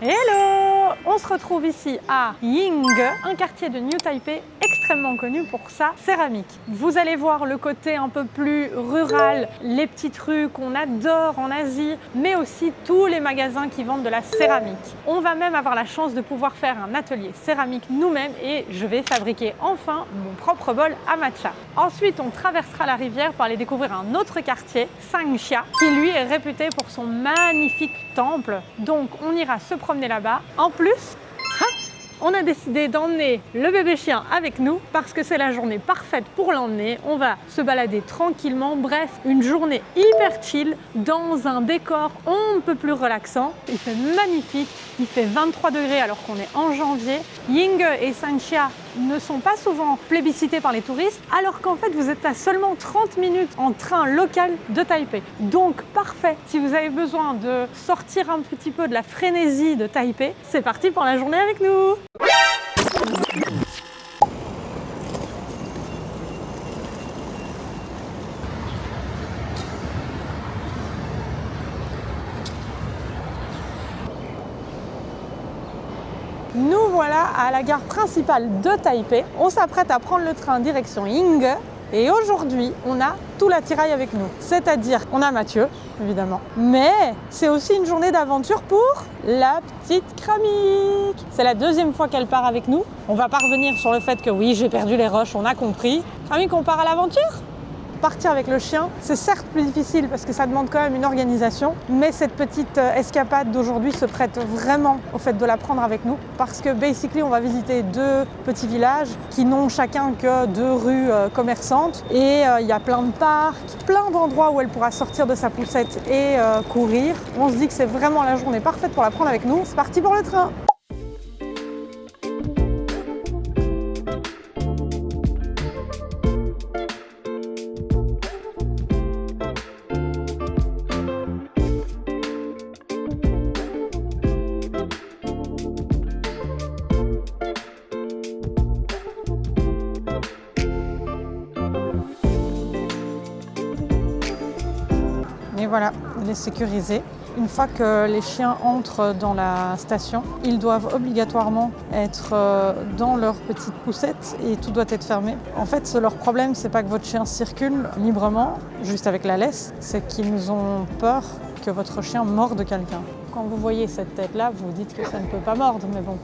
Hello! On se retrouve ici à Ying, un quartier de New Taipei extrêmement connu pour sa céramique. Vous allez voir le côté un peu plus rural, les petites rues qu'on adore en Asie, mais aussi tous les magasins qui vendent de la céramique. On va même avoir la chance de pouvoir faire un atelier céramique nous-mêmes et je vais fabriquer enfin mon propre bol à matcha. Ensuite, on traversera la rivière pour aller découvrir un autre quartier, Sanxia, qui lui est réputé pour son magnifique temple. Donc, on ira se promener là-bas. En plus, on a décidé d'emmener le bébé chien avec nous parce que c'est la journée parfaite pour l'emmener. On va se balader tranquillement. Bref, une journée hyper chill dans un décor on ne peut plus relaxant. Il fait magnifique. Il fait 23 degrés alors qu'on est en janvier. Ying et Sanxia ne sont pas souvent plébiscités par les touristes alors qu'en fait vous êtes à seulement 30 minutes en train local de Taipei. Donc parfait si vous avez besoin de sortir un petit peu de la frénésie de Taipei. C'est parti pour la journée avec nous. Nous voilà à la gare principale de Taipei. On s'apprête à prendre le train direction Ying. Et aujourd'hui, on a tout l'attirail avec nous. C'est-à-dire, on a Mathieu, évidemment. Mais c'est aussi une journée d'aventure pour la petite Kramik. C'est la deuxième fois qu'elle part avec nous. On va pas revenir sur le fait que oui, j'ai perdu les roches, on a compris. Kramik, on part à l'aventure ? Partir avec le chien, c'est certes plus difficile parce que ça demande quand même une organisation, mais cette petite escapade d'aujourd'hui se prête vraiment au fait de la prendre avec nous parce que basically on va visiter deux petits villages qui n'ont chacun que deux rues commerçantes et il y a plein de parcs, plein d'endroits où elle pourra sortir de sa poussette et courir. On se dit que c'est vraiment la journée parfaite pour la prendre avec nous. C'est parti pour le train! Et voilà, elle est sécurisée. Une fois que les chiens entrent dans la station, ils doivent obligatoirement être dans leur petite poussette et tout doit être fermé. En fait, leur problème, c'est pas que votre chien circule librement, juste avec la laisse, c'est qu'ils ont peur que votre chien morde quelqu'un. Quand vous voyez cette tête-là, vous vous dites que ça ne peut pas mordre, mais bon.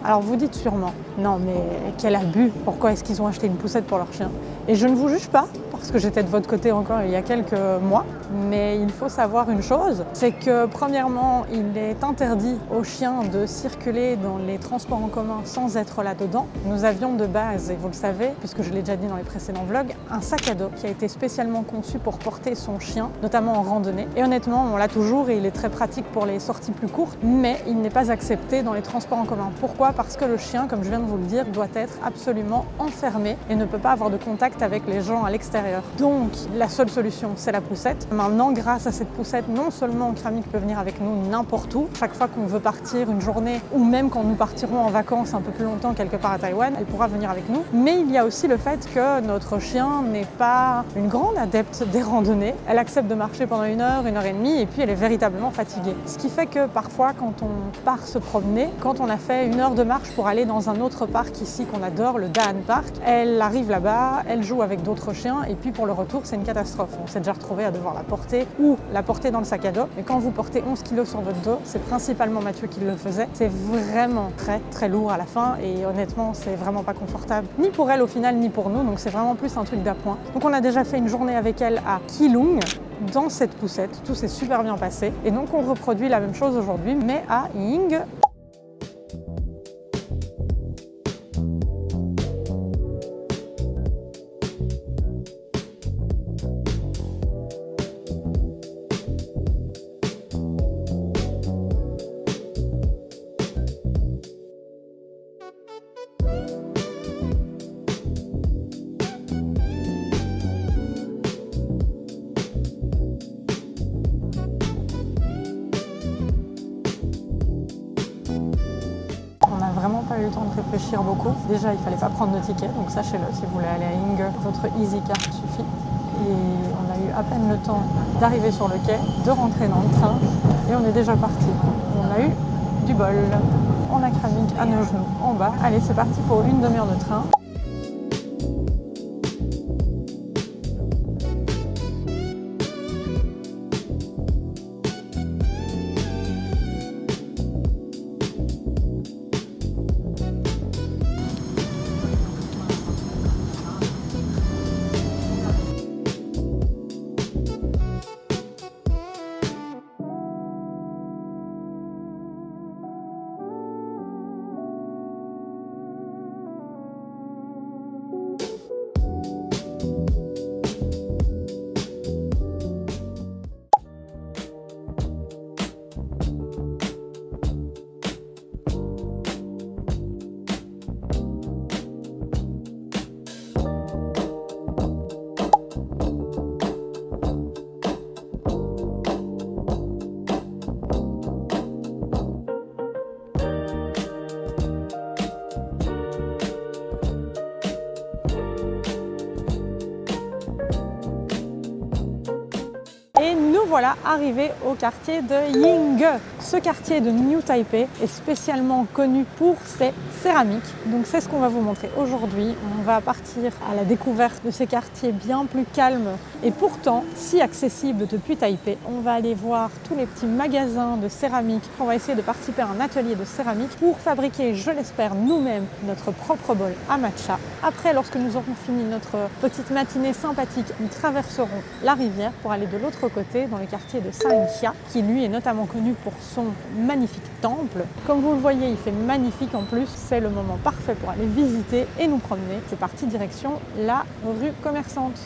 Alors vous dites sûrement, non mais quel abus, pourquoi est-ce qu'ils ont acheté une poussette pour leur chien? Et je ne vous juge pas, parce que j'étais de votre côté encore il y a quelques mois, mais il faut savoir une chose, c'est que premièrement, il est interdit aux chiens de circuler dans les transports en commun sans être là-dedans. Nous avions de base, et vous le savez, puisque je l'ai déjà dit dans les précédents vlogs, un sac à dos qui a été spécialement conçu pour porter son chien, notamment en randonnée. Et honnêtement, on l'a toujours et il est très pratique pour les sorties plus courtes, mais il n'est pas accepté dans les transports en commun. Pourquoi ? Parce que le chien, comme je viens de vous le dire, doit être absolument enfermé et ne peut pas avoir de contact avec les gens à l'extérieur. Donc, la seule solution, c'est la poussette. Maintenant, grâce à cette poussette, non seulement Kramik peut venir avec nous n'importe où, chaque fois qu'on veut partir une journée, ou même quand nous partirons en vacances un peu plus longtemps quelque part à Taïwan, elle pourra venir avec nous. Mais il y a aussi le fait que notre chien n'est pas une grande adepte des randonnées. Elle accepte de marcher pendant 1 heure, 1 heure et demie, et puis elle est véritablement fatiguée. Ce qui fait que parfois, quand on part se promener, quand on a fait 1 heure de marche pour aller dans un autre parc ici qu'on adore, le Daan Park, elle arrive là-bas, elle joue avec d'autres chiens, et puis pour le retour, c'est une catastrophe. On s'est déjà retrouvé à devoir la porter ou la porter dans le sac à dos. Et quand vous portez 11 kg sur votre dos, c'est principalement Mathieu qui le faisait. C'est vraiment très lourd à la fin et honnêtement, c'est vraiment pas confortable. Ni pour elle au final, ni pour nous. Donc c'est vraiment plus un truc d'appoint. Donc on a déjà fait une journée avec elle à Keelung, dans cette poussette. Tout s'est super bien passé. Et donc on reproduit la même chose aujourd'hui, mais à Ying. Vraiment pas eu le temps de réfléchir beaucoup. Déjà, il fallait pas prendre de ticket, donc sachez-le, si vous voulez aller à Ying, votre EasyCard suffit. Et on a eu à peine le temps d'arriver sur le quai, de rentrer dans le train et on est déjà parti. On a eu du bol. On a Kramnik à nos genoux en bas. Allez, c'est parti pour une demi-heure de train. Et nous voilà arrivés au quartier de Yingge. Ce quartier de New Taipei est spécialement connu pour ses céramiques. Donc c'est ce qu'on va vous montrer aujourd'hui. On va partir à la découverte de ces quartiers bien plus calmes et pourtant si accessibles depuis Taipei. On va aller voir tous les petits magasins de céramique. On va essayer de participer à un atelier de céramique pour fabriquer, je l'espère, nous-mêmes notre propre bol à matcha. Après, lorsque nous aurons fini notre petite matinée sympathique, nous traverserons la rivière pour aller de l'autre côté, dans le quartier de Sanxia, qui lui est notamment connu pour son magnifique temple. Comme vous le voyez, il fait magnifique en plus. C'est le moment parfait pour aller visiter et nous promener. C'est parti direction la rue commerçante.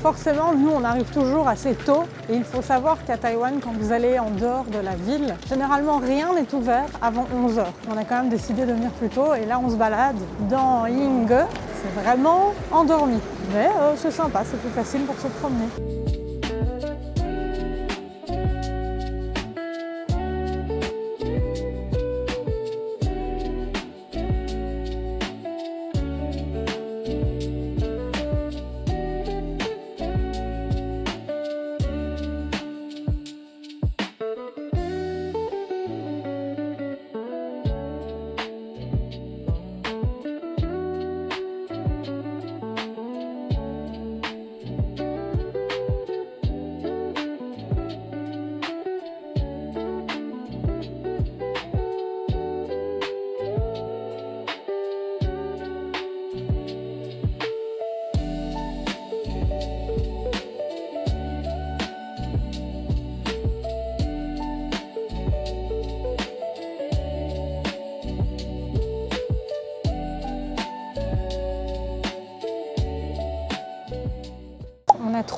Forcément, nous, on arrive toujours assez tôt et il faut savoir qu'à Taïwan, quand vous allez en dehors de la ville, généralement rien n'est ouvert avant 11 h. On a quand même décidé de venir plus tôt et là, on se balade dans Yingge. C'est vraiment endormi, mais c'est sympa, c'est plus facile pour se promener.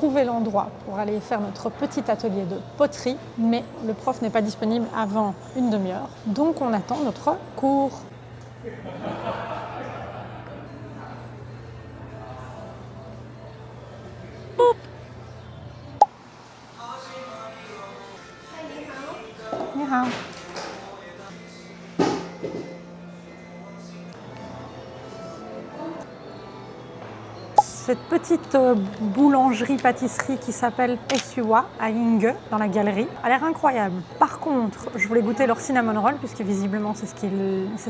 trouvé l'endroit pour aller faire notre petit atelier de poterie, mais le prof n'est pas disponible avant une demi-heure, donc on attend notre cours. Ni hao. Cette petite boulangerie-pâtisserie qui s'appelle Esua à Yinghe, dans la galerie, a l'air incroyable. Par contre, je voulais goûter leur cinnamon roll, puisque visiblement c'est ce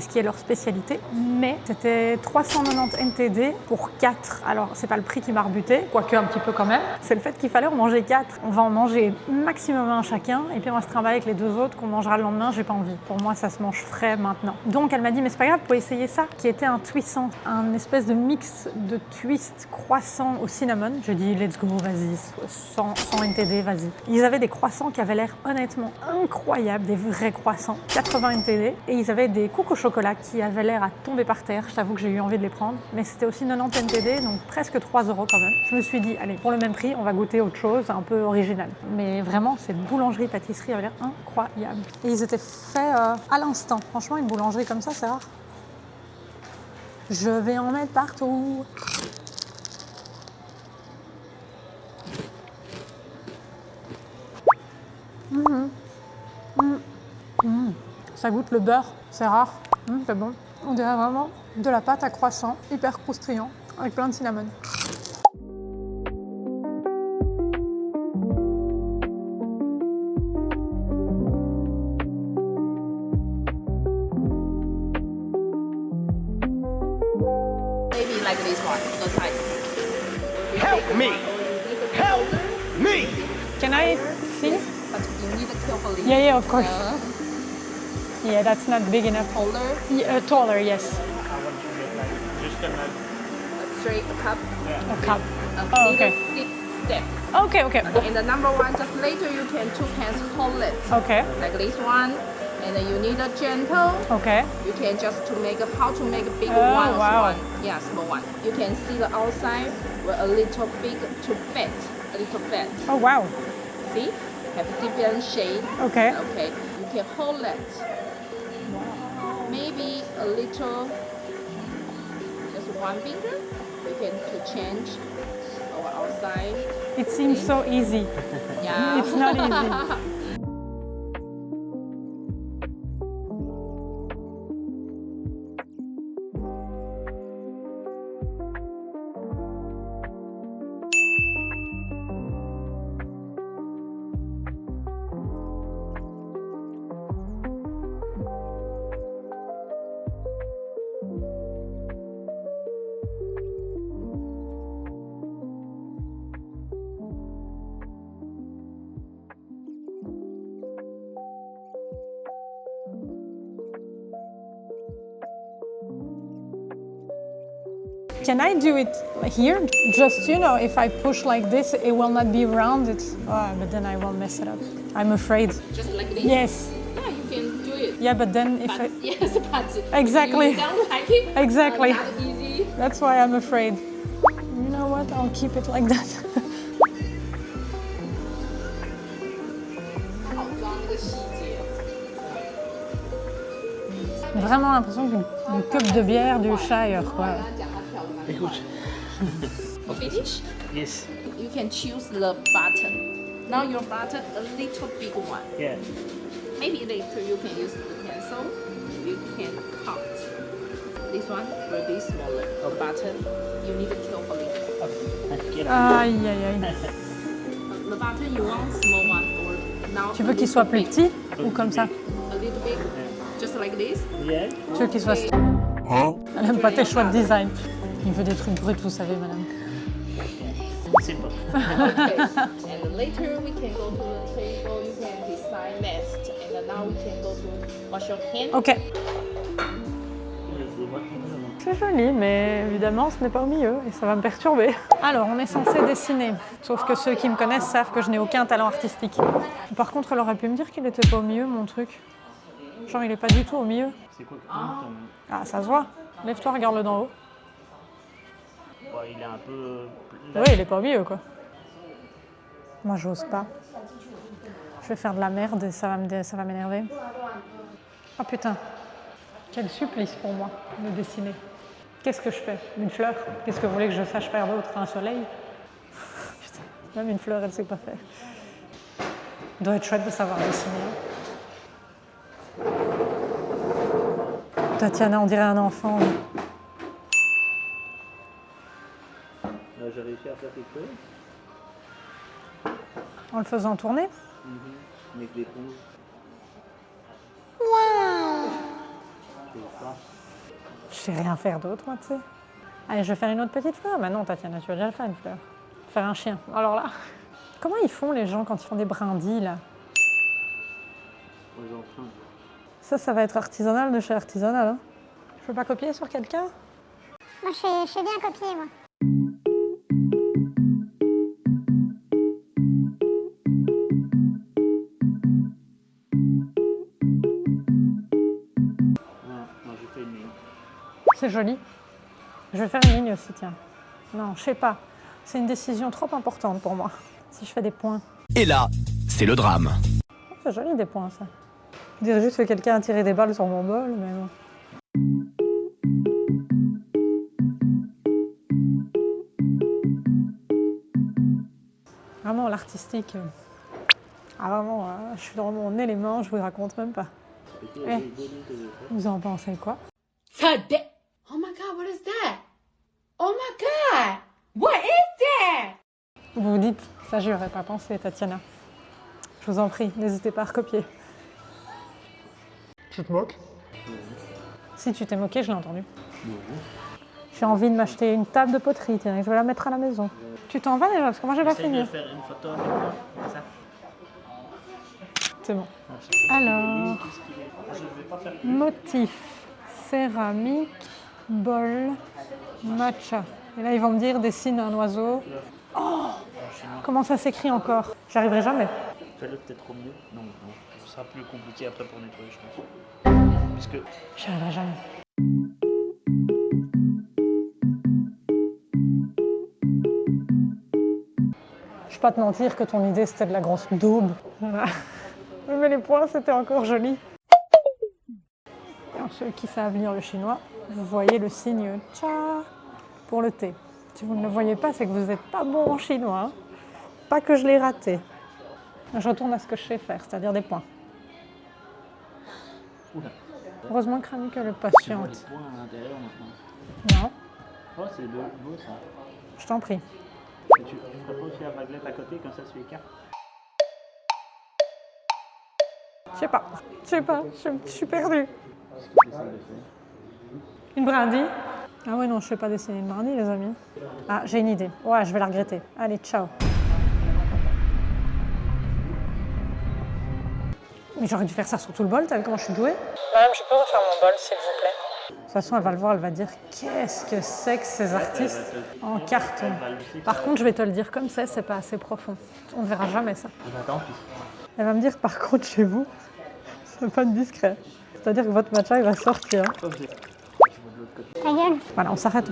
qui est leur spécialité. Mais c'était 390 NTD pour 4. Alors, c'est pas le prix qui m'a rebuté, quoique un petit peu quand même. C'est le fait qu'il fallait en manger 4. On va en manger maximum un chacun, et puis on va se trimballer avec les 2 autres qu'on mangera le lendemain. J'ai pas envie. Pour moi, ça se mange frais maintenant. Donc, elle m'a dit, mais c'est pas grave, vous pouvez essayer ça, qui était un twissant, un espèce de mix de twist croissant au cinnamon. Je dis let's go, vas-y, 100 NTD, vas-y. Ils avaient des croissants qui avaient l'air honnêtement incroyables, des vrais croissants, 80 NTD. Et ils avaient des cookies au chocolat qui avaient l'air à tomber par terre. Je t'avoue que j'ai eu envie de les prendre. Mais c'était aussi 90 NTD, donc presque 3 € quand même. Je me suis dit, allez, pour le même prix, on va goûter autre chose, un peu original. Mais vraiment, cette boulangerie-pâtisserie avait l'air incroyable. Et ils étaient faits à l'instant. Franchement, une boulangerie comme ça, c'est rare. Je vais en mettre partout. Ça goûte le beurre, c'est rare, c'est bon. On dirait vraiment de la pâte à croissant, hyper croustillant, avec plein de cinnamon. Maybe like this one, the size. Help me! Help me! Can I see? But you need carefully. Yeah, of course. Yeah, that's not big enough. Taller, Yeah, taller, yes. I want to get like just a straight cup. A cup. Oh, Need okay. 6 steps. Okay. And the number one, just later you can 2 hands hold it. Okay. Like this one. And then you need a gentle. Okay. You can just to make how to make a big Oh, one. wow. Yeah, small one. You can see the outside with a little big to fat. A little fat. Oh, wow. See? Have different shade. Okay. Okay. You can hold it. Maybe a little, just one finger. You can to change our outside. It seems so easy. Yeah. It's not easy. Can I do it here? Just, if I push like this, it will not be round. But then I will mess it up. I'm afraid. Just like this. Yes. Yeah, you can do it. Yeah, but then if I... But yes, but Exactly. you don't like it. Exactly. Not easy. That's why I'm afraid. You know what? I'll keep it like that. 好抓那个细节。 Vraiment l'impression qu'une cup de bière du Shire, quoi. 跟他讲他漂亮。 Écoute. You finish? Yes. You can choose the button. Now your button a little big one. Yeah. Maybe later you can use the pencil. You can cut. This one will be smaller. A button. You need it carefully. Aïe, aïe, aïe. The button you want small one or now. Tu veux qu'il soit plus petit ou comme ça? A little big. Just like this. Yeah. Tu veux qu'il soit... Elle n'aime pas tes choix de design. Il veut des trucs bruts, vous savez, madame. Simple. Okay. And later we can go to the table. You can decide next. And now we can go to wash your hand. Ok. C'est joli, mais évidemment, ce n'est pas au milieu et ça va me perturber. Alors, on est censé dessiner. Sauf que ceux qui me connaissent savent que je n'ai aucun talent artistique. Par contre, elle aurait pu me dire qu'il n'était pas au milieu, mon truc. Genre, il est pas du tout au milieu. C'est quoi ton... Ah, ça se voit. Lève-toi, regarde-le d'en haut. Ouais, il est un peu... Oui, il est pas au milieu, quoi. Moi, j'ose pas. Je vais faire de la merde et ça va m'énerver. Oh putain, quel supplice pour moi de dessiner. Qu'est-ce que je fais? Une fleur? Qu'est-ce que vous voulez que je sache faire d'autre? Un soleil? Putain, même une fleur, elle sait pas faire. Il doit être chouette de savoir dessiner. Tatiana, on dirait un enfant. J'ai réussi à faire quelque chose. En le faisant tourner? Avec l'éponge. Je sais rien faire d'autre, moi, tu sais. Allez, je vais faire une autre petite fleur. Bah non, Tatiana, tu vas déjà faire une fleur. Faire un chien. Alors là, comment ils font les gens quand ils font des brindilles, là? Aux empreintes. Ça va être artisanal de chez artisanal. Hein. Je peux pas copier sur quelqu'un? Moi, je sais bien copier, moi. Moi, j'ai fait une ligne. C'est joli. Je vais faire une ligne aussi, tiens. Non, je sais pas. C'est une décision trop importante pour moi. Si je fais des points. Et là, c'est le drame. Oh, c'est joli des points, ça. Je dirais juste que quelqu'un a tiré des balles sur mon bol, mais bon. Vraiment, l'artistique. Vraiment, je suis dans mon élément, je vous raconte même pas. Eh, vous en pensez quoi? Oh my God, what is that? Oh my God, what is that? Vous vous dites, ça j'y aurais pas pensé, Tatiana. Je vous en prie, n'hésitez pas à recopier. Tu te moques? Si tu t'es moqué, je l'ai entendu. J'ai envie de m'acheter une table de poterie, tiens, je vais la mettre à la maison. Tu t'en vas déjà, parce que moi je vais pas Essaye de finir. faire une photo avec toi. C'est ça. C'est bon. Alors, Je ne vais pas faire plus. motif, céramique, bol, matcha. Et là, ils vont me dire, dessine un oiseau. Oh! Comment ça s'écrit encore? J'arriverai jamais. Fais-le peut-être au mieux. Non, ce sera plus compliqué après pour nettoyer, je pense. Puisque J'y arriverai jamais. Je vais pas te mentir que ton idée c'était de la grosse daube. Voilà. Mais les points c'était encore joli. Alors, ceux qui savent lire le chinois, vous voyez le signe cha pour le thé. Si vous ne le voyez pas, c'est que vous n'êtes pas bon en chinois. Hein. Pas que je l'ai raté. Je retourne à ce que je sais faire, c'est-à-dire des points. Oula. Heureusement que Rami que le Tu vois patiente. les points à l'intérieur maintenant. Non, Oh, c'est beau ça. je t'en prie. Et tu ferais pas aussi la baguette à côté, comme ça tu écartes. Je sais pas, je suis perdue. Qu'est-ce que tu essaies de faire? Une brindille? Ah ouais, non, je sais pas dessiner une brindille, les amis. Ah, j'ai une idée. Ouais, je vais la regretter. Allez, ciao. Mais j'aurais dû faire ça sur tout le bol, t'as vu comment je suis douée? Madame, je peux refaire mon bol, s'il vous plaît? De toute façon, elle va le voir, elle va dire qu'est-ce que c'est que ces artistes en carton. Par contre, je vais te le dire comme c'est pas assez profond. On ne verra jamais ça. Tant pis. Elle va me dire, par contre, chez vous, c'est pas discret. C'est-à-dire que votre matcha, il va sortir. Ta gueule. Voilà, on s'arrête.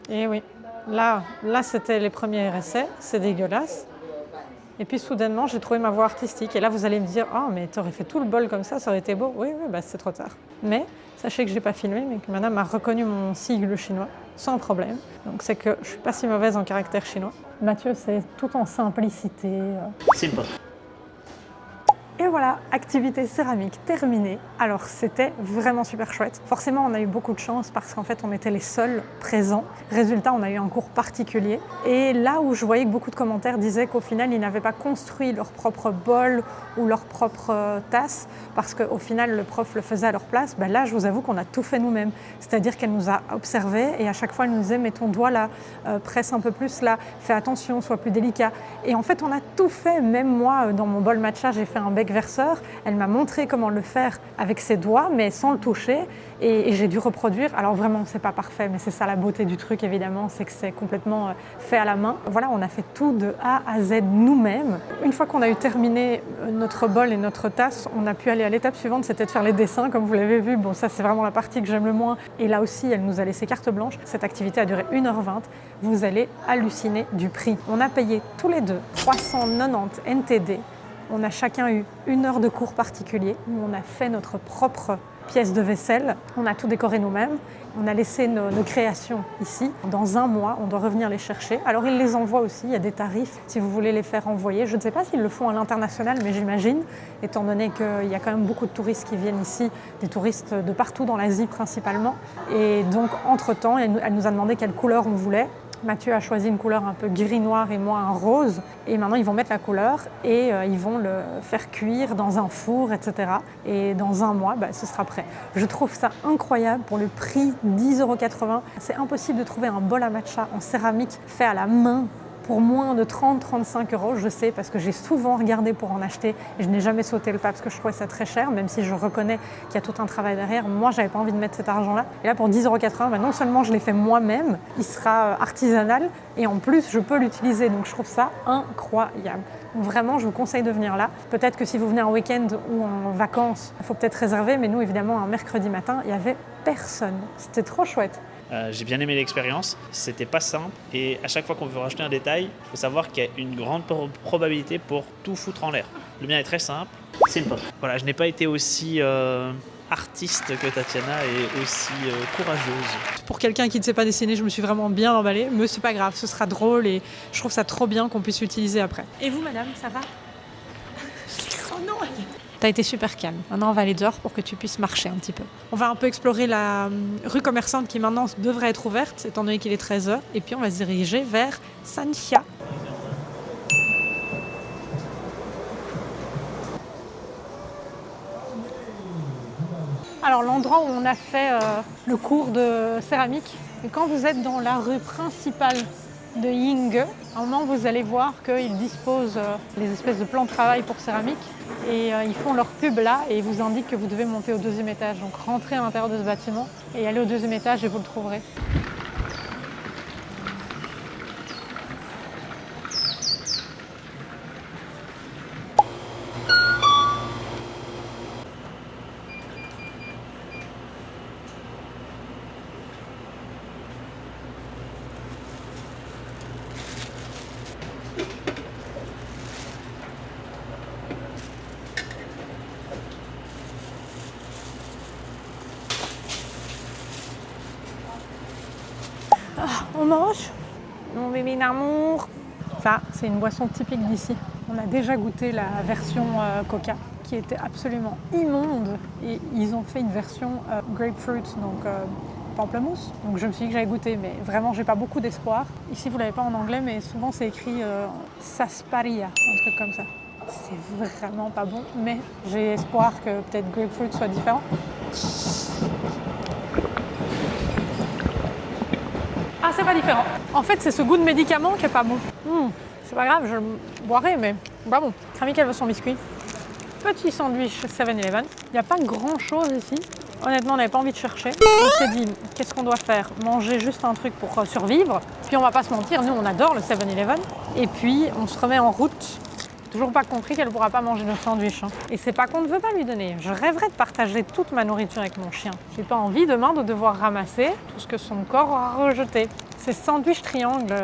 Et oui, là c'était les premiers essais, c'est dégueulasse. Et puis soudainement, j'ai trouvé ma voie artistique. Et là, vous allez me dire, oh, mais t'aurais fait tout le bol comme ça aurait été beau. Oui, bah, c'est trop tard. Mais sachez que je n'ai pas filmé, mais que madame a reconnu mon sigle chinois sans problème. Donc c'est que je suis pas si mauvaise en caractère chinois. Mathieu, c'est tout en simplicité. C'est pas. Et voilà, activité céramique terminée. Alors c'était vraiment super chouette. Forcément, on a eu beaucoup de chance parce qu'en fait, on était les seuls présents. Résultat, on a eu un cours particulier. Et là où je voyais que beaucoup de commentaires disaient qu'au final, ils n'avaient pas construit leur propre bol ou leur propre tasse parce qu'au final, le prof le faisait à leur place, ben là, je vous avoue qu'on a tout fait nous-mêmes. C'est-à-dire qu'elle nous a observés et à chaque fois, elle nous disait, mets ton doigt là, presse un peu plus là, fais attention, sois plus délicat. Et en fait, on a tout fait. Même moi, dans mon bol matcha, j'ai fait un bec verseur. Elle m'a montré comment le faire avec ses doigts, mais sans le toucher. Et j'ai dû reproduire. Alors vraiment, c'est pas parfait, mais c'est ça la beauté du truc, évidemment, c'est que c'est complètement fait à la main. Voilà, on a fait tout de A à Z nous-mêmes. Une fois qu'on a eu terminé notre bol et notre tasse, on a pu aller à l'étape suivante, c'était de faire les dessins, comme vous l'avez vu. Bon, ça, c'est vraiment la partie que j'aime le moins. Et là aussi, elle nous a laissé carte blanche. Cette activité a duré 1h20. Vous allez halluciner du prix. On a payé tous les deux 390 NTD. On a chacun eu 1 heure de cours particulier où on a fait notre propre pièce de vaisselle. On a tout décoré nous-mêmes. On a laissé nos créations ici. Dans 1 mois, on doit revenir les chercher. Alors, ils les envoient aussi. Il y a des tarifs si vous voulez les faire envoyer. Je ne sais pas s'ils le font à l'international, mais j'imagine, étant donné qu'il y a quand même beaucoup de touristes qui viennent ici, des touristes de partout dans l'Asie principalement. Et donc, entre-temps, elle nous a demandé quelle couleur on voulait. Mathieu a choisi une couleur un peu gris-noir et moi un rose. Et maintenant, ils vont mettre la couleur et ils vont le faire cuire dans un four, etc. Et dans 1 mois, ce sera prêt. Je trouve ça incroyable pour le prix 10,80 €. C'est impossible de trouver un bol à matcha en céramique fait à la main pour moins de 30-35 €, je sais, parce que j'ai souvent regardé pour en acheter et je n'ai jamais sauté le pas parce que je trouvais ça très cher, même si je reconnais qu'il y a tout un travail derrière. Moi, j'avais pas envie de mettre cet argent-là. Et là, pour 10,80 €, non seulement je l'ai fait moi-même, il sera artisanal et en plus, je peux l'utiliser. Donc, je trouve ça incroyable. Donc, vraiment, je vous conseille de venir là. Peut-être que si vous venez en week-end ou en vacances, il faut peut-être réserver, mais nous, évidemment, un mercredi matin, il n'y avait personne. C'était trop chouette. J'ai bien aimé l'expérience, c'était pas simple et à chaque fois qu'on veut racheter un détail, il faut savoir qu'il y a une grande probabilité pour tout foutre en l'air. Le mien est très simple, simple. Voilà, je n'ai pas été aussi artiste que Tatiana et aussi courageuse. Pour quelqu'un qui ne sait pas dessiner, je me suis vraiment bien emballée, mais c'est pas grave, ce sera drôle et je trouve ça trop bien qu'on puisse l'utiliser après. Et vous, madame, ça va? Oh non! T'as été super calme. Maintenant, on va aller dehors pour que tu puisses marcher un petit peu. On va un peu explorer la rue commerçante qui maintenant devrait être ouverte, étant donné qu'il est 13 h. Et puis, on va se diriger vers Sanxia. Alors, l'endroit où on a fait le cours de céramique, et quand vous êtes dans la rue principale de Yinghe, à un moment, vous allez voir qu'ils disposent des espèces de plans de travail pour céramique. Et ils font leur pub là et ils vous indiquent que vous devez monter au 2e étage. Donc rentrez à l'intérieur de ce bâtiment et allez au 2e étage et vous le trouverez. On mange, mon bébé d'amour. Ça, c'est une boisson typique d'ici. On a déjà goûté la version Coca, qui était absolument immonde. Et ils ont fait une version grapefruit, donc pamplemousse. Donc je me suis dit que j'allais goûter, mais vraiment, j'ai pas beaucoup d'espoir. Ici, vous l'avez pas en anglais, mais souvent c'est écrit sarsaparilla, un truc comme ça. C'est vraiment pas bon, mais j'ai espoir que peut-être grapefruit soit différent. Ah, c'est pas différent. En fait, c'est ce goût de médicament qui est pas bon. C'est pas grave, je le boirai, mais pas bon. Camille, elle veut son biscuit. Petit sandwich 7-Eleven. Il n'y a pas grand-chose ici. Honnêtement, on n'avait pas envie de chercher. On s'est dit, qu'est-ce qu'on doit faire? Manger juste un truc pour survivre. Puis on va pas se mentir, nous, on adore le 7-Eleven. Et puis, on se remet en route. Toujours pas compris qu'elle ne pourra pas manger notre sandwich. Et c'est pas qu'on ne veut pas lui donner. Je rêverais de partager toute ma nourriture avec mon chien. J'ai pas envie demain de devoir ramasser tout ce que son corps aura rejeté. Ces sandwichs triangles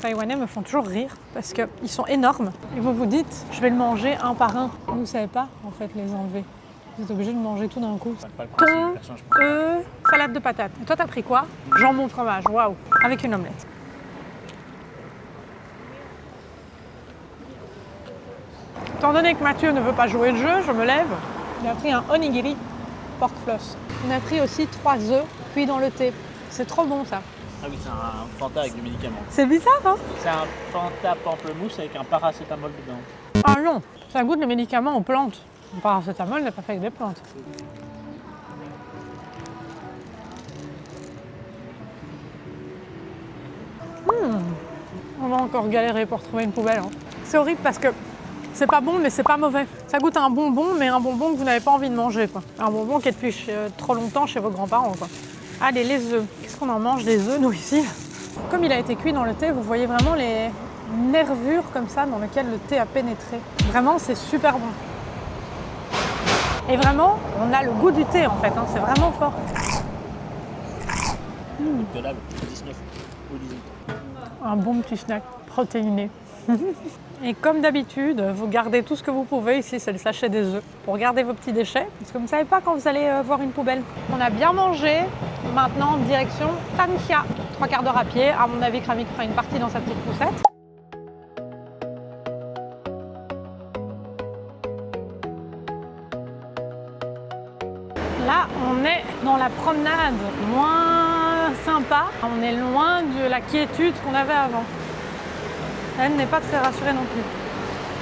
taïwanais me font toujours rire parce qu'ils sont énormes. Et vous vous dites, je vais le manger un par un. Vous ne savez pas, en fait, les enlever. Vous êtes obligé de manger tout d'un coup. Thon, œufs, salade de patates. Et toi, t'as pris quoi? Jambon fromage, waouh, avec une omelette. Étant donné que Mathieu ne veut pas jouer le jeu, je me lève. Il a pris un onigiri pork-floss. On a pris aussi 3 œufs cuits dans le thé. C'est trop bon ça. Ah oui, c'est un Fanta avec du médicament. C'est bizarre, hein? C'est un Fanta pamplemousse avec un paracétamol dedans. Ah non, ça goûte le médicament aux plantes. Le paracétamol n'est pas fait avec des plantes. On va encore galérer pour trouver une poubelle. Hein. C'est horrible parce que C'est pas bon, mais c'est pas mauvais. Ça goûte un bonbon, mais un bonbon que vous n'avez pas envie de manger, quoi. Un bonbon qui est depuis trop longtemps chez vos grands-parents, quoi. Allez, les œufs. Qu'est-ce qu'on en mange des œufs, nous, ici? Comme il a été cuit dans le thé, vous voyez vraiment les nervures comme ça dans lesquelles le thé a pénétré. Vraiment, c'est super bon. Et vraiment, on a le goût du thé, en fait. Hein. C'est vraiment fort. De là, 19 ou 18. Un bon petit snack protéiné. Et comme d'habitude, vous gardez tout ce que vous pouvez. Ici, c'est le sachet des œufs pour garder vos petits déchets. Parce que vous ne savez pas quand vous allez voir une poubelle. On a bien mangé. Maintenant, direction Sanxia. 3 quarts d'heure à pied. À mon avis, Kramik fera une partie dans sa petite poussette. Là, on est dans la promenade moins sympa. On est loin de la quiétude qu'on avait avant. Elle n'est pas très rassurée non plus.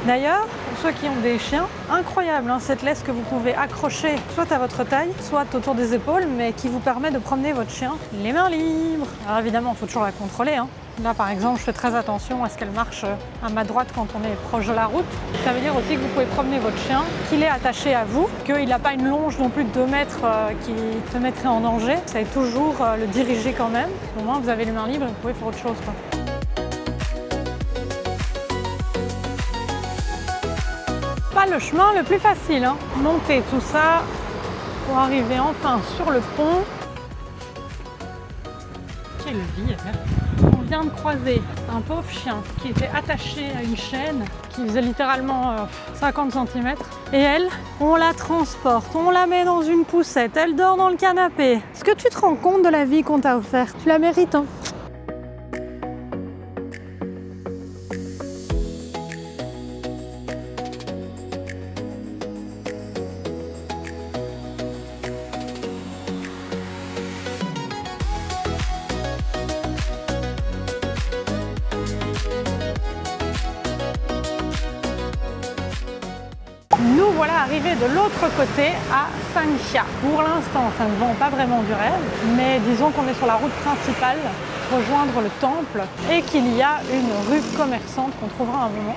D'ailleurs, pour ceux qui ont des chiens, incroyable hein, cette laisse que vous pouvez accrocher soit à votre taille, soit autour des épaules, mais qui vous permet de promener votre chien les mains libres. Alors évidemment, il faut toujours la contrôler. Hein. Là, par exemple, je fais très attention à ce qu'elle marche à ma droite quand on est proche de la route. Ça veut dire aussi que vous pouvez promener votre chien, qu'il est attaché à vous, qu'il n'a pas une longe non plus de 2 mètres qui te mettrait en danger. Vous savez toujours le diriger quand même. Au moins, vous avez les mains libres et vous pouvez faire autre chose, quoi. Pas le chemin le plus facile, hein. Monter tout ça pour arriver enfin sur le pont. Quelle vie, hein. On vient de croiser un pauvre chien qui était attaché à une chaîne qui faisait littéralement 50 cm. Et elle, on la transporte, on la met dans une poussette, elle dort dans le canapé. Est-ce que tu te rends compte de la vie qu'on t'a offerte? Tu la mérites, hein. Nous voilà arrivés de l'autre côté à Sanxia. Pour l'instant, ça ne vend pas vraiment du rêve, mais disons qu'on est sur la route principale, rejoindre le temple, et qu'il y a une rue commerçante qu'on trouvera à un moment.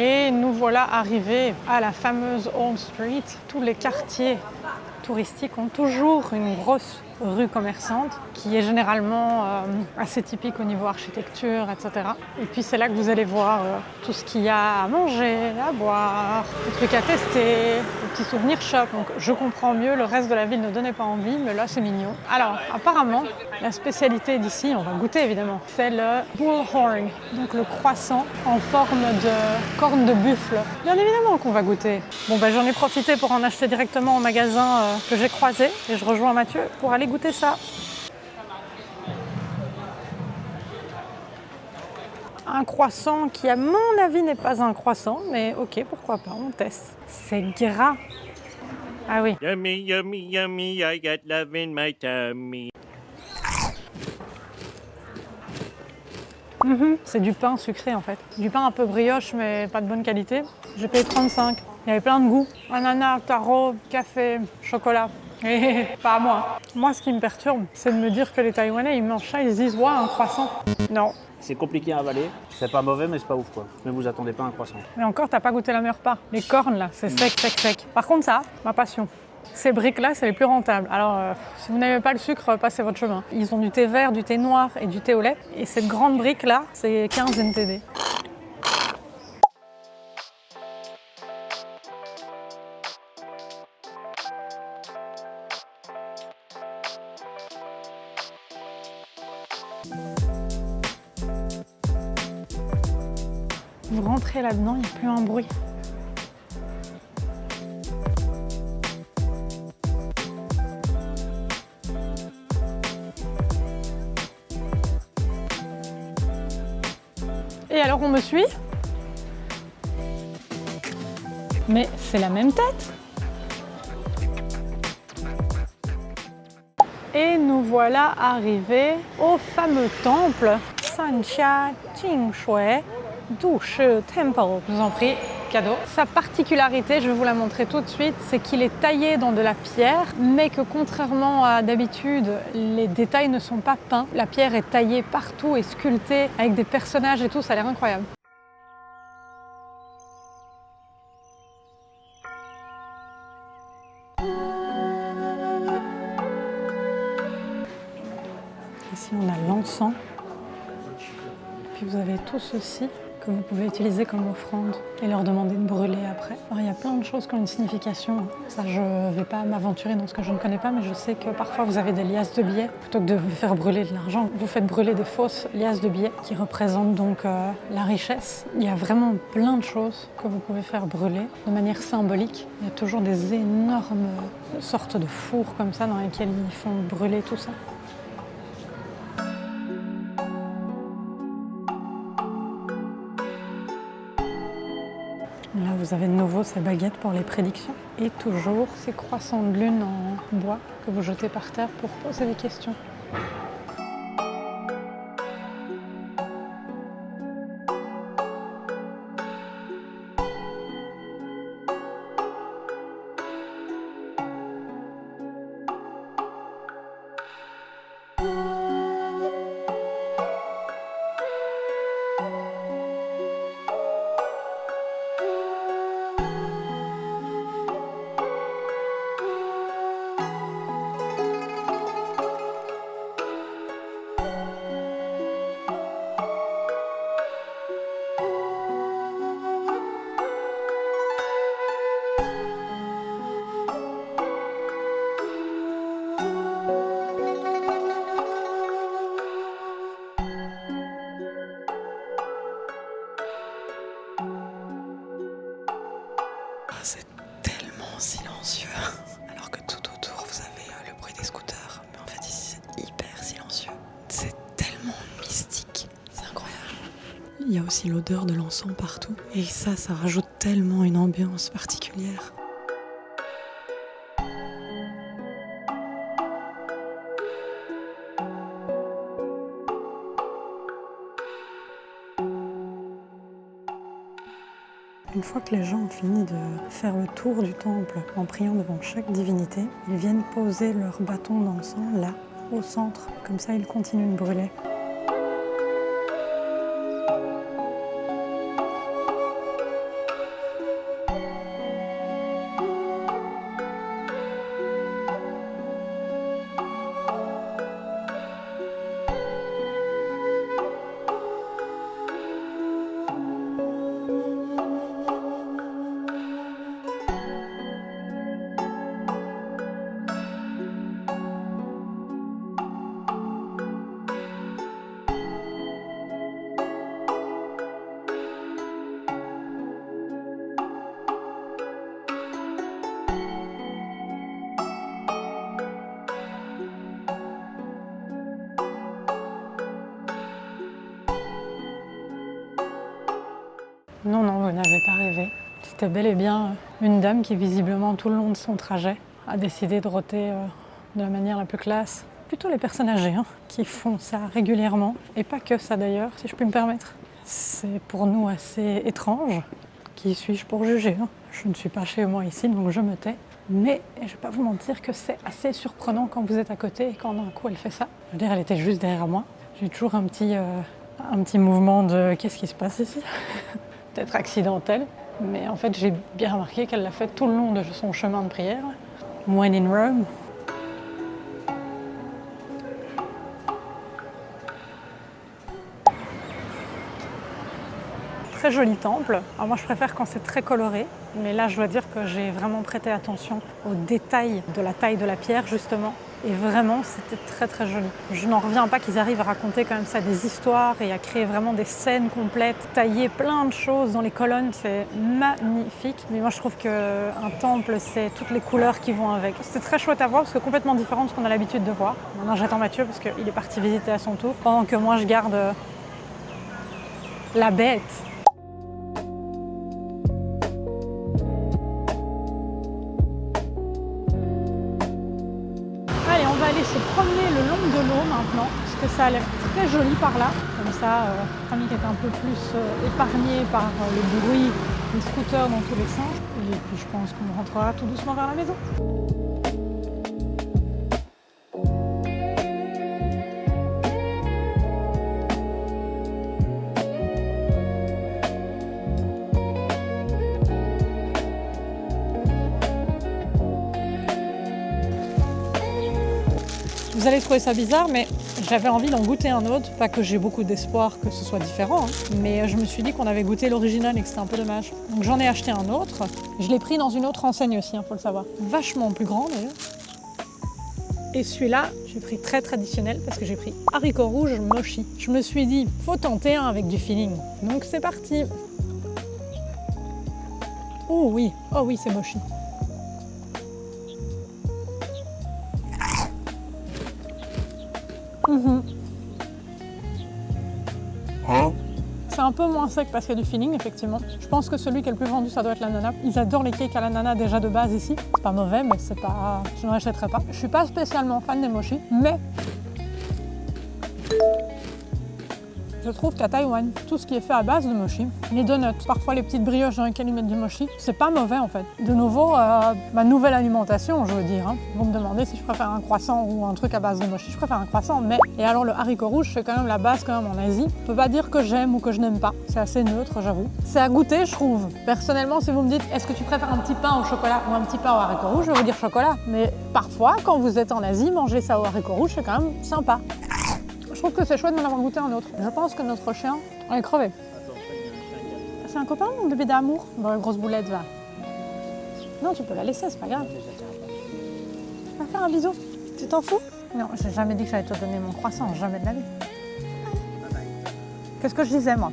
Et nous voilà arrivés à la fameuse Old Street. Tous les quartiers touristiques ont toujours une grosse rue commerçante qui est généralement assez typique au niveau architecture, etc. Et puis c'est là que vous allez voir tout ce qu'il y a à manger, à boire, des trucs à tester, des petits souvenirs shop. Donc je comprends mieux, le reste de la ville ne donnait pas envie, mais là c'est mignon. Alors apparemment, la spécialité d'ici, on va goûter évidemment, c'est le bullhorn, donc le croissant en forme de corne de buffle. Bien évidemment qu'on va goûter. Bon ben j'en ai profité pour en acheter directement au magasin que j'ai croisé et je rejoins Mathieu pour aller goûter ça. Un croissant qui, à mon avis, n'est pas un croissant, mais ok, pourquoi pas, on teste. C'est gras. Ah oui. Yummy, yummy, yummy, I got love in my tummy. C'est du pain sucré en fait. Du pain un peu brioche, mais pas de bonne qualité. J'ai payé 35. Il y avait plein de goûts. Ananas, taro, café, chocolat. Et pas à moi. Moi, ce qui me perturbe, c'est de me dire que les Taïwanais, ils mangent ça, ils se disent « ouais, un croissant ». Non. C'est compliqué à avaler. C'est pas mauvais, mais c'est pas ouf, quoi. Ne vous attendez pas à un croissant. Mais encore, t'as pas goûté la meilleure part. Les cornes, là, c'est sec, sec, sec. Par contre, ça, ma passion. Ces briques-là, c'est les plus rentables. Alors, si vous n'aimez pas le sucre, passez votre chemin. Ils ont du thé vert, du thé noir et du thé au lait. Et cette grande brique-là, c'est 15 NTD. Vous rentrez là-dedans, il n'y a plus un bruit. Et alors on me suit? Mais c'est la même tête. Et nous voilà arrivés au fameux temple Sanxia Jingshui Dushi Temple. Je vous en prie, cadeau. Sa particularité, je vais vous la montrer tout de suite, c'est qu'il est taillé dans de la pierre, mais que contrairement à d'habitude, les détails ne sont pas peints. La pierre est taillée partout et sculptée avec des personnages et tout, ça a l'air incroyable. Ici, on a l'encens. Puis vous avez tout ceci que vous pouvez utiliser comme offrande et leur demander de brûler après. Alors, il y a plein de choses qui ont une signification. Ça, je ne vais pas m'aventurer dans ce que je ne connais pas, mais je sais que parfois vous avez des liasses de billets. Plutôt que de vous faire brûler de l'argent, vous faites brûler des fausses liasses de billets qui représentent donc la richesse. Il y a vraiment plein de choses que vous pouvez faire brûler de manière symbolique. Il y a toujours des énormes sortes de fours comme ça dans lesquels ils font brûler tout ça. Là, vous avez de nouveau ces baguettes pour les prédictions et toujours ces croissants de lune en bois que vous jetez par terre pour poser des questions. C'est tellement silencieux, alors que tout autour vous avez le bruit des scooters, mais en fait ici c'est hyper silencieux. C'est tellement mystique, c'est incroyable. Il y a aussi l'odeur de l'encens partout, et ça rajoute tellement une ambiance particulière. Une fois que les gens ont fini de faire le tour du temple en priant devant chaque divinité, ils viennent poser leur bâton d'encens là, au centre. Comme ça, ils continuent de brûler. Non, non, vous n'avez pas rêvé. C'était bel et bien une dame qui, visiblement, tout le long de son trajet, a décidé de rôter de la manière la plus classe. Plutôt les personnes âgées qui font ça régulièrement. Et pas que ça d'ailleurs, si je puis me permettre. C'est pour nous assez étrange. Qui suis-je pour juger Je ne suis pas chez moi ici, donc je me tais. Mais je ne vais pas vous mentir que c'est assez surprenant quand vous êtes à côté et quand d'un coup elle fait ça. Je veux dire, elle était juste derrière moi. J'ai toujours un petit mouvement de « qu'est-ce qui se passe ici ?» Peut-être accidentel, mais en fait j'ai bien remarqué qu'elle l'a fait tout le long de son chemin de prière. When in Rome. Très joli temple. Alors moi je préfère quand c'est très coloré, mais là je dois dire que j'ai vraiment prêté attention aux détails de la taille de la pierre justement. Et vraiment, c'était très très joli. Je n'en reviens pas qu'ils arrivent à raconter quand même ça des histoires et à créer vraiment des scènes complètes, tailler plein de choses dans les colonnes, c'est magnifique. Mais moi je trouve qu'un temple, c'est toutes les couleurs qui vont avec. C'était très chouette à voir parce que complètement différent de ce qu'on a l'habitude de voir. Maintenant j'attends Mathieu parce qu'il est parti visiter à son tour, pendant que moi je garde la bête. se promener le long de l'eau maintenant, parce que ça a l'air très joli par là. Comme ça, Kramik est un peu plus épargné par le bruit des scooters dans tous les sens. Et puis je pense qu'on rentrera tout doucement vers la maison. Vous allez trouver ça bizarre, mais j'avais envie d'en goûter un autre. Pas que j'ai beaucoup d'espoir que ce soit différent, hein, mais je me suis dit qu'on avait goûté l'original et que c'était un peu dommage. Donc j'en ai acheté un autre. Je l'ai pris dans une autre enseigne aussi, faut le savoir. Vachement plus grand d'ailleurs. Et celui-là, j'ai pris très traditionnel parce que j'ai pris haricot rouge mochi. Je me suis dit, faut tenter un avec du feeling. Donc c'est parti. Oh oui, c'est mochi. C'est un peu moins sec parce qu'il y a du feeling, effectivement. Je pense que celui qui est le plus vendu, ça doit être l'ananas. Ils adorent les cakes à l'ananas déjà de base ici. C'est pas mauvais, mais c'est pas... je n'en achèterai pas. Je suis pas spécialement fan des mochis, mais je trouve qu'à Taïwan, tout ce qui est fait à base de mochi, les donuts, parfois les petites brioches dans lesquelles ils mettent du mochi, c'est pas mauvais en fait. De nouveau, ma nouvelle alimentation, je veux dire. Hein. Vous me demandez si je préfère un croissant ou un truc à base de mochi. Je préfère un croissant, mais... Et alors le haricot rouge, c'est quand même la base quand même en Asie. Je peux pas dire que j'aime ou que je n'aime pas. C'est assez neutre, j'avoue. C'est à goûter, je trouve. Personnellement, si vous me dites, est-ce que tu préfères un petit pain au chocolat ou un petit pain au haricot rouge, je vais vous dire chocolat. Mais parfois, quand vous êtes en Asie, manger ça au haricot rouge, c'est quand même sympa. Je trouve que c'est chouette d'en avoir goûté un autre. Je pense que notre chien est crevé. C'est un copain ou un bébé d'amour? Dans la grosse boulette, va. Non, tu peux la laisser, c'est pas grave. Va faire un bisou. Tu t'en fous? Non, j'ai jamais dit que j'allais te donner mon croissant, jamais de la vie. Qu'est-ce que je disais, moi?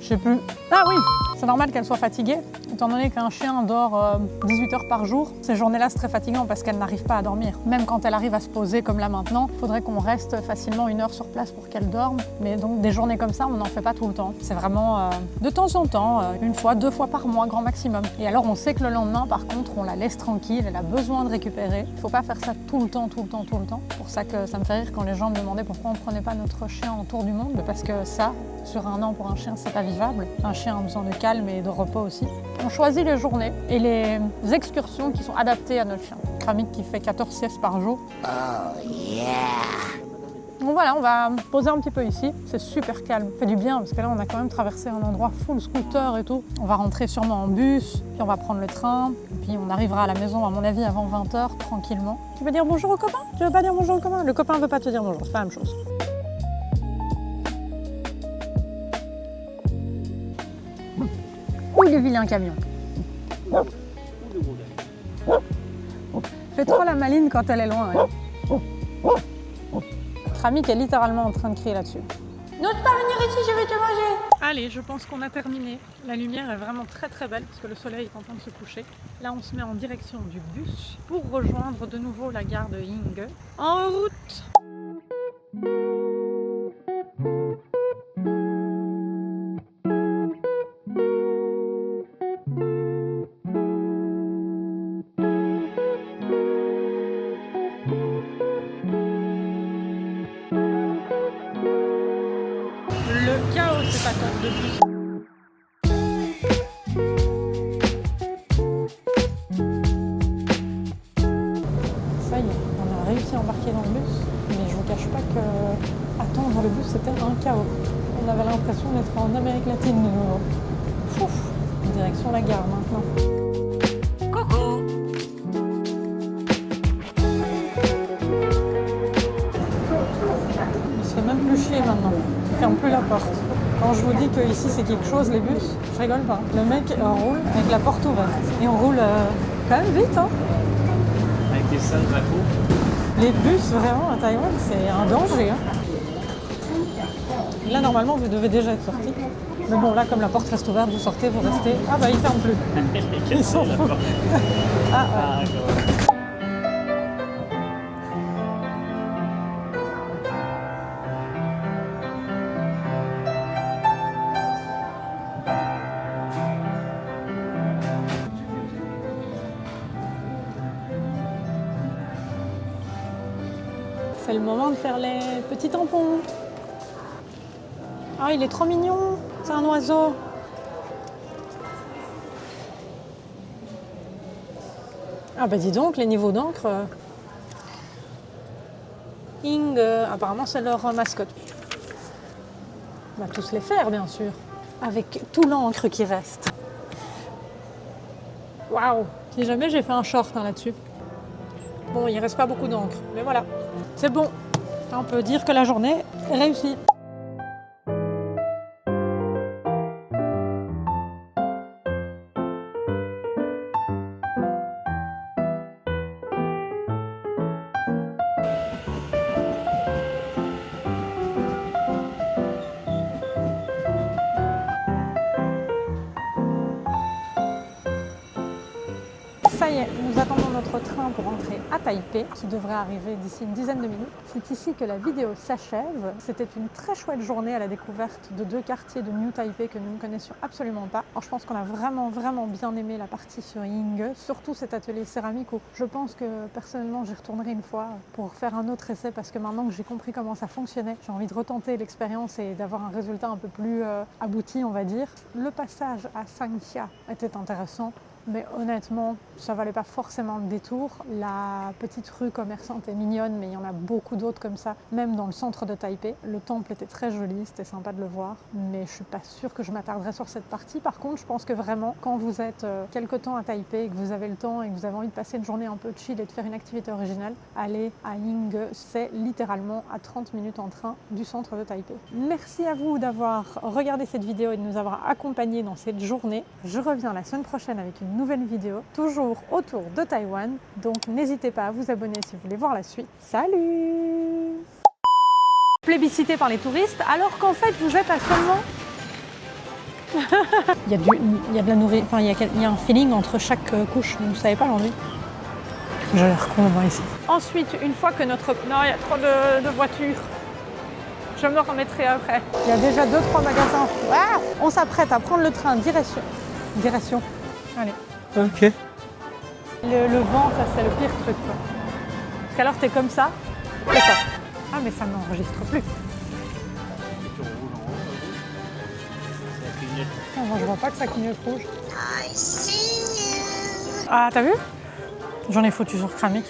Je sais plus. Ah oui, c'est normal qu'elle soit fatiguée, étant donné qu'un chien dort 18 heures par jour. Ces journées-là, c'est très fatigant parce qu'elle n'arrive pas à dormir. Même quand elle arrive à se poser comme là maintenant, il faudrait qu'on reste facilement 1 heure sur place pour qu'elle dorme. Mais donc des journées comme ça, on n'en fait pas tout le temps. C'est vraiment de temps en temps, 1 fois, 2 fois par mois, grand maximum. Et alors on sait que le lendemain, par contre, on la laisse tranquille, elle a besoin de récupérer. Il ne faut pas faire ça tout le temps. C'est pour ça que ça me fait rire quand les gens me demandaient pourquoi on ne prenait pas notre chien en tour du monde. Parce que ça, sur 1 an pour un chien, c'est pas vivable. Un chien a besoin de calme et de repos aussi. On choisit les journées et les excursions qui sont adaptées à notre chien. Kramik qui fait 14 siestes par jour. Oh yeah! Donc voilà, on va poser un petit peu ici. C'est super calme, ça fait du bien parce que là on a quand même traversé un endroit full scooter et tout. On va rentrer sûrement en bus, puis on va prendre le train, et puis on arrivera à la maison à mon avis avant 20 h tranquillement. Tu veux dire bonjour au copain? Tu veux pas dire bonjour au copain? Le copain veut pas te dire bonjour, c'est pas la même chose. Ouh, le vilain camion. Fait trop la maline quand elle est loin. Hein. Kramik est littéralement en train de crier là-dessus. N'ose pas venir ici, je vais te manger. Allez, je pense qu'on a terminé. La lumière est vraiment très très belle parce que le soleil est en train de se coucher. Là, on se met en direction du bus pour rejoindre de nouveau la gare de Yinghe. En route! Le chaos, c'est pas top de bus. Ça y est, on a réussi à embarquer dans le bus, mais je vous cache pas que attendre le bus c'était un chaos. On avait l'impression d'être en Amérique latine de nouveau. Ouf, direction la gare maintenant. Coucou! Il se fait même plus chier maintenant. Il ferme plus la porte. Quand je vous dis que ici c'est quelque chose, les bus, je rigole pas. Le mec roule avec la porte ouverte. Et on roule quand même vite, hein. Avec des salles drapeaux. Les bus, vraiment, à Taïwan, c'est un danger. Hein. Là, normalement, vous devez déjà être sorti. Mais bon, là, comme la porte reste ouverte, vous sortez, vous restez. Ah bah, il ferme plus. Ils s'en foutent. Ah, ouais. c'est le moment de faire les petits tampons. Ah, il est trop mignon. C'est un oiseau. Ah bah dis donc, les niveaux d'encre. Ing, apparemment c'est leur mascotte. On va tous les faire, bien sûr. Avec tout l'encre qui reste. Waouh! Si jamais j'ai fait un short là-dessus. Bon, il reste pas beaucoup d'encre, mais voilà. C'est bon. On peut dire que la journée est réussie. Ça y est, nous attendons notre train pour rentrer à Taipei, qui devrait arriver d'ici une dizaine de minutes. C'est ici que la vidéo s'achève. C'était une très chouette journée à la découverte de 2 quartiers de New Taipei que nous ne connaissions absolument pas. Alors je pense qu'on a vraiment bien aimé la partie sur Yingge, surtout cet atelier céramique où je pense que personnellement j'y retournerai une fois pour faire un autre essai parce que maintenant que j'ai compris comment ça fonctionnait, j'ai envie de retenter l'expérience et d'avoir un résultat un peu plus abouti, on va dire. Le passage à Sangxia était intéressant. Mais honnêtement, ça valait pas forcément le détour. La petite rue commerçante est mignonne, mais il y en a beaucoup d'autres comme ça, même dans le centre de Taipei. Le temple était très joli, c'était sympa de le voir, mais je suis pas sûre que je m'attarderai sur cette partie. Par contre, je pense que vraiment, quand vous êtes quelque temps à Taipei, et que vous avez le temps et que vous avez envie de passer une journée un peu chill et de faire une activité originale, aller à Yingge, c'est littéralement à 30 minutes en train du centre de Taipei. Merci à vous d'avoir regardé cette vidéo et de nous avoir accompagnés dans cette journée. Je reviens la semaine prochaine avec une nouvelle vidéo, toujours autour de Taïwan. Donc n'hésitez pas à vous abonner si vous voulez voir la suite. Salut! Plébiscité par les touristes, alors qu'en fait vous êtes à seulement... il y a de la nourriture, enfin il y a un feeling entre chaque couche, vous ne savez pas l'envie. J'ai l'air con moi ici. Ensuite, une fois que notre... Non, il y a trop de voitures. Je me remettrai après. Il y a déjà 2-3 magasins. Ah, on s'apprête à prendre le train direction. Allez. Ok. Le vent, ça c'est le pire truc quoi. Parce qu'alors t'es comme ça, et ça. Ah mais ça n'enregistre plus. Ah, moi je vois pas que ça clignote rouge. Ah t'as vu? J'en ai foutu sur Kramik.